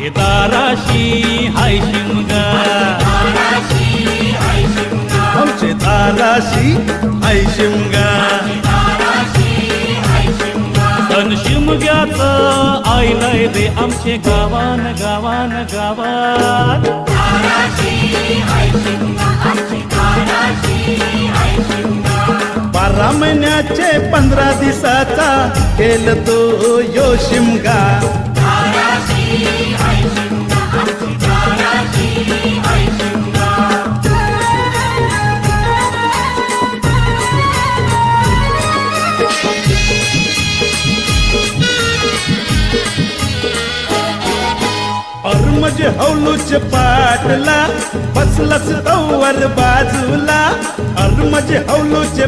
आमचे दाराशी हाय शिमगा, आमचे दाराशी हाय शिमगा. तन शिमग्याचं आईलय दे आमचे गावान गावान गावात. 12 महिन्याचे 15 दिवसाचा केल तो यो शिमगा. म्हणजे हौलूच पाटला बसलच तवर बाजूला. म्हणजे हौलूच